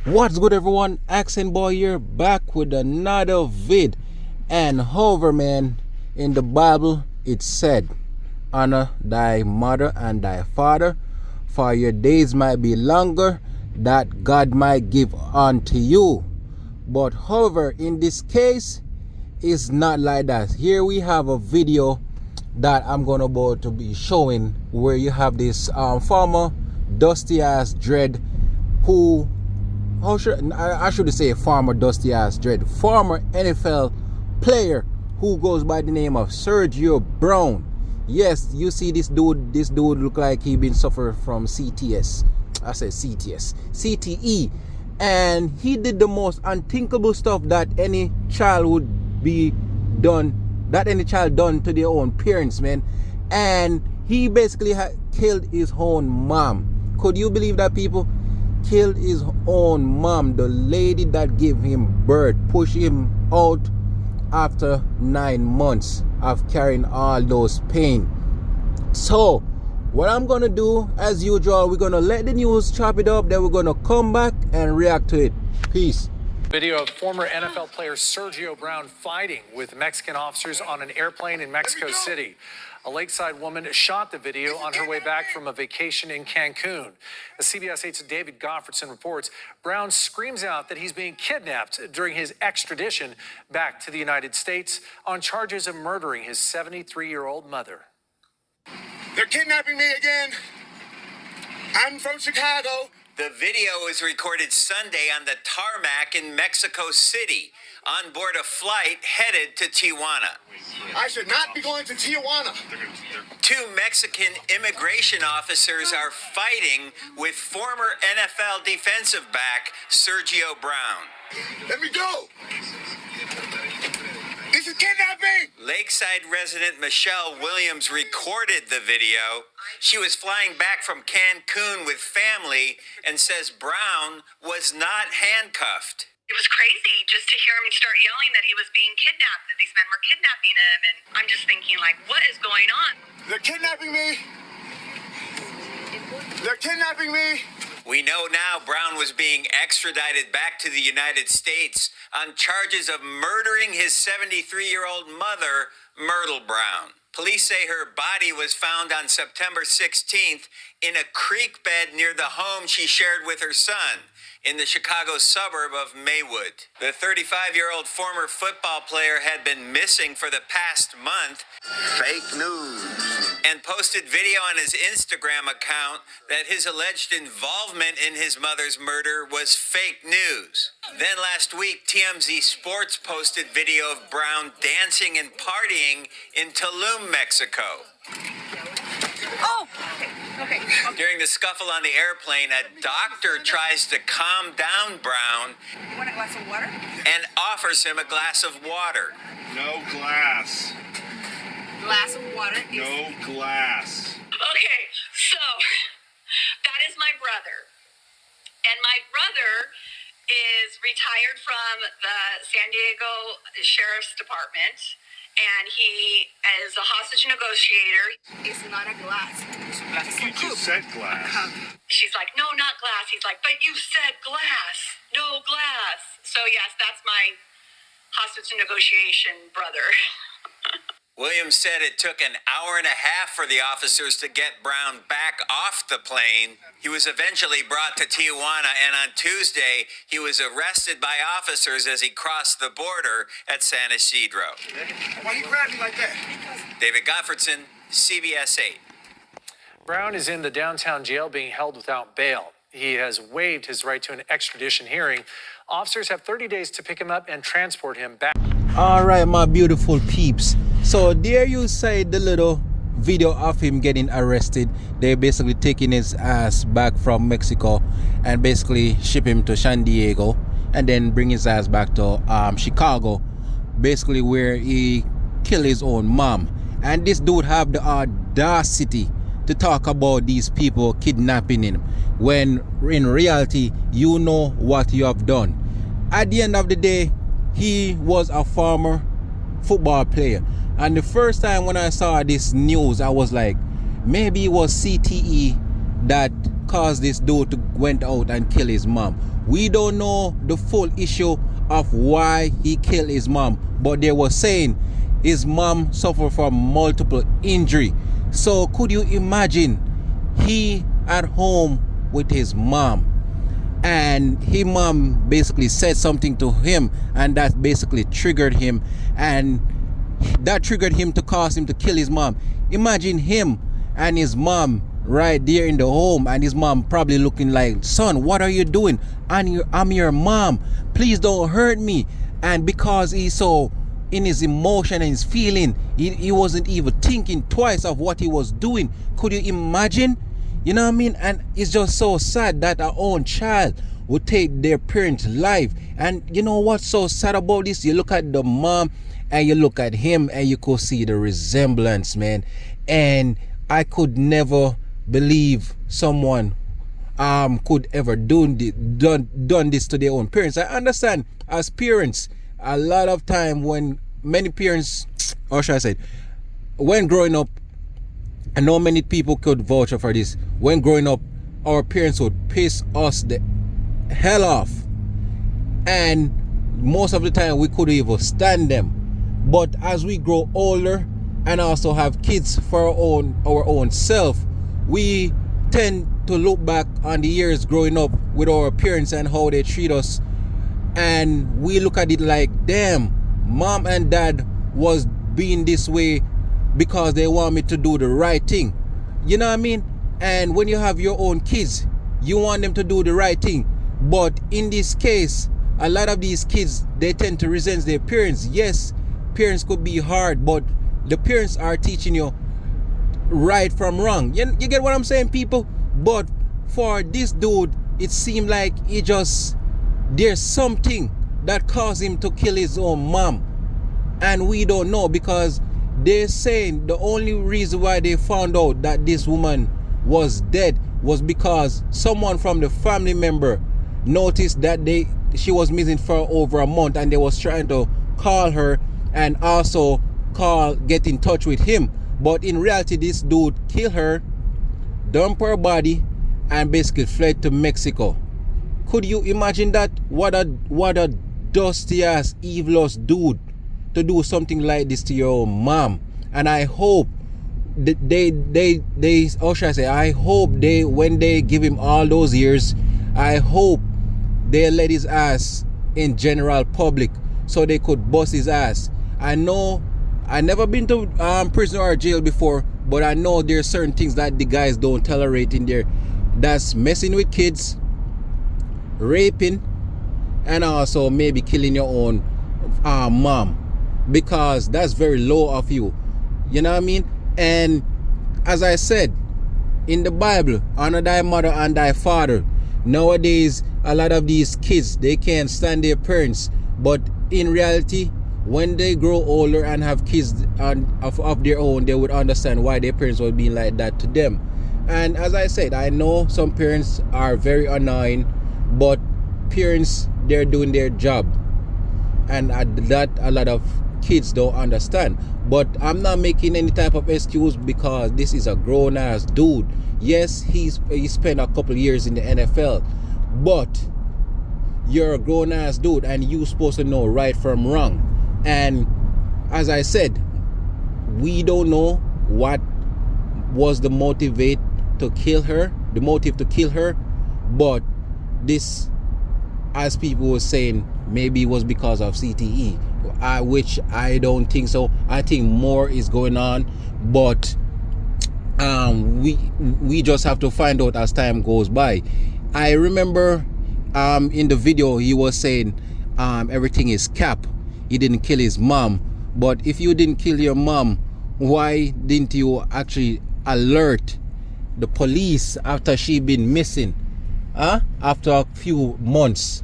What's good, everyone? Accent Boy here, back with another vid. And however, man, in the Bible it said, honor thy mother and thy father, for your days might be longer, that God might give unto you. But however, in this case, it's not like that. Here we have a video that I'm gonna about to be showing, where you have this farmer dusty ass dread, who I should say former dusty ass dread, former NFL player who goes by the name of Sergio Brown. Yes, you see this dude look like he been suffering from CTS. I said CTS, CTE, and he did the most unthinkable stuff that any child would be done, that any child done to their own parents, man. And he basically killed his own mom. Could you believe that, people? Killed his own mom, the lady that gave him birth, pushed him out after 9 months of carrying all those pain. So what I'm gonna do, as usual, we're gonna let the news chop it up, then we're gonna come back and react to it. Peace. Video of former NFL player Sergio Brown fighting with Mexican officers on an airplane in Mexico City. A lakeside woman shot the video on her way back from a vacation in Cancun. As CBS 8's David Goffredson reports, Brown screams out that he's being kidnapped during his extradition back to the United States on charges of murdering his 73-year-old mother. They're kidnapping me again. I'm from Chicago. The video was recorded Sunday on the tarmac in Mexico City, on board a flight headed to Tijuana. I should not be going to Tijuana. Two Mexican immigration officers are fighting with former NFL defensive back Sergio Brown. Let me go. This is kidnapping. Lakeside resident Michelle Williams recorded the video. She was flying back from Cancun with family and says Brown was not handcuffed. It was crazy just to hear him start yelling that he was being kidnapped, that these men were kidnapping him. And I'm just thinking, like, what is going on? They're kidnapping me. They're kidnapping me. We know now Brown was being extradited back to the United States on charges of murdering his 73-year-old mother, Myrtle Brown. Police say her body was found on September 16th in a creek bed near the home she shared with her son in the Chicago suburb of Maywood. The 35-year-old former football player had been missing for the past month. Fake news. And posted video on his Instagram account that his alleged involvement in his mother's murder was fake news. Then last week, TMZ Sports posted video of Brown dancing and partying in Tulum, Mexico. Oh, okay. During the scuffle on the airplane, a doctor tries to calm down Brown. You want a glass of water? And offers him a glass of water. No glass. Glass of water? No glass. Okay, so that is my brother. And my brother is retired from the San Diego Sheriff's Department. And he is a hostage negotiator. It's not a glass. You just said glass. She's like, no, not glass. He's like, but you said glass. No glass. So yes, that's my hostage negotiation brother. Williams said it took an hour and a half for the officers to get Brown back off the plane. He was eventually brought to Tijuana, and on Tuesday, he was arrested by officers as he crossed the border at San Isidro. Why he grabbed me like that? David Goffredson, CBS 8. Brown is in the downtown jail being held without bail. He has waived his right to an extradition hearing. Officers have 30 days to pick him up and transport him back. All right, my beautiful peeps. So there you see the little video of him getting arrested. They're basically taking his ass back from Mexico and basically ship him to San Diego and then bring his ass back to Chicago, basically where he killed his own mom. And this dude have the audacity to talk about these people kidnapping him, when in reality you know what you have done. At the end of the day, he was a former football player, and the first time when I saw this news, I was like, maybe it was CTE that caused this dude to went out and kill his mom. We don't know the full issue of why he killed his mom, but they were saying his mom suffered from multiple injury. So could you imagine he at home with his mom, and his mom basically said something to him, and that basically triggered him, and that triggered him to cause him to kill his mom. Imagine him and his mom right there in the home, and his mom probably looking like, son, what are you doing? I'm your mom, please don't hurt me. And because he's so in his emotion and his feeling, he wasn't even thinking twice of what he was doing. Could you imagine? You know what I mean? And it's just so sad that our own child would take their parents' life. And you know what's so sad about this? You look at the mom and you look at him and you could see the resemblance, man. And I could never believe someone could ever done this to their own parents. I understand as parents, a lot of time when many parents, or should I say, when growing up, I know many people could vouch for this. When growing up, our parents would piss us the hell off, and most of the time we couldn't even stand them. But as we grow older and also have kids for our own self, we tend to look back on the years growing up with our parents and how they treat us, and we look at it like, damn, mom and dad was being this way because they want me to do the right thing. You know what I mean? And when you have your own kids, you want them to do the right thing. But in this case, a lot of these kids, they tend to resent their parents. Yes, parents could be hard, but the parents are teaching you right from wrong. You get what I'm saying, people? But for this dude, it seemed like there's something that caused him to kill his own mom. And we don't know, because they're saying the only reason why they found out that this woman was dead was because someone from the family member noticed that she was missing for over a month, and they was trying to call her and also get in touch with him. But in reality, this dude killed her, dumped her body, and basically fled to Mexico. Could you imagine that? What a dusty ass, evilous dude to do something like this to your mom. And I hope that I hope when they give him all those years, I hope they let his ass in general public so they could bust his ass. I know I never been to prison or jail before, but I know there's certain things that the guys don't tolerate in there. That's messing with kids, raping, and also maybe killing your own mom, because that's very low of you. You know what I mean? And as I said in the Bible, honor thy mother and thy father. Nowadays, a lot of these kids, they can't stand their parents, but in reality, when they grow older and have kids of their own, they would understand why their parents were being like that to them. And as I said, I know some parents are very annoying, but parents, they're doing their job, and that a lot of kids don't understand. But I'm not making any type of excuse, because this is a grown ass dude. Yes, he spent a couple years in the NFL, but you're a grown ass dude and you're supposed to know right from wrong. And as I said, we don't know what was the motive to kill her, but this, as people were saying, maybe it was because of CTE, which I don't think so. I think more is going on, but we just have to find out as time goes by. I remember in the video he was saying everything is cap. He didn't kill his mom. But if you didn't kill your mom, why didn't you actually alert the police after she been missing? After a few months?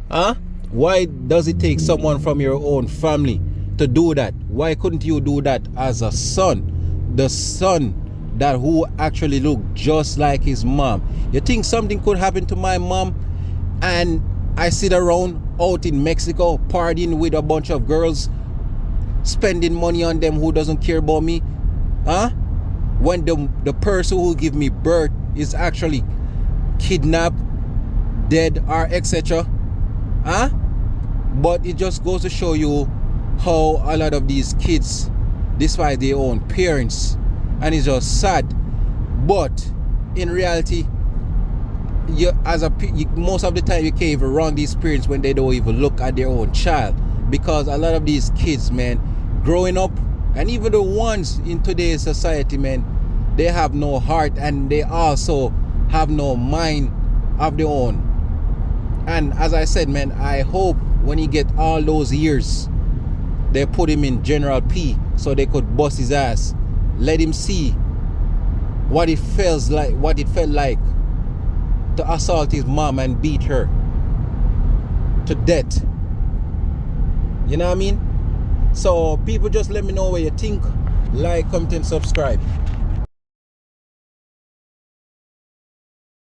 Why does it take someone from your own family to do that? Why couldn't you do that as a son? The son who actually looked just like his mom. You think something could happen to my mom and I sit around out in Mexico partying with a bunch of girls, spending money on them who doesn't care about me? When the person who give me birth is actually kidnapped, dead, or etc. Huh? But it just goes to show you how a lot of these kids despise their own parents, and it's just sad. But in reality, most of the time you can't even wrong these parents when they don't even look at their own child, because a lot of these kids, man, growing up, and even the ones in today's society, man, they have no heart, and they also have no mind of their own. And as I said, man, I hope when he get all those years, they put him in General P so they could bust his ass, let him see what it felt like to assault his mom and beat her to death. You know what I mean? So people, just let me know what you think. Like, comment, and subscribe.